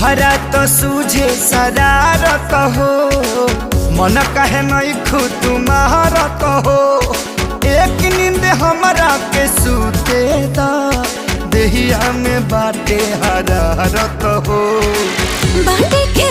तोहरा तो सूझे शरारत हो, मन कहे नहीं खुद तुम्हारत हो। एक नींद हमरा के सूते दा, देहिया में बाटे हरारत हो। बाटे के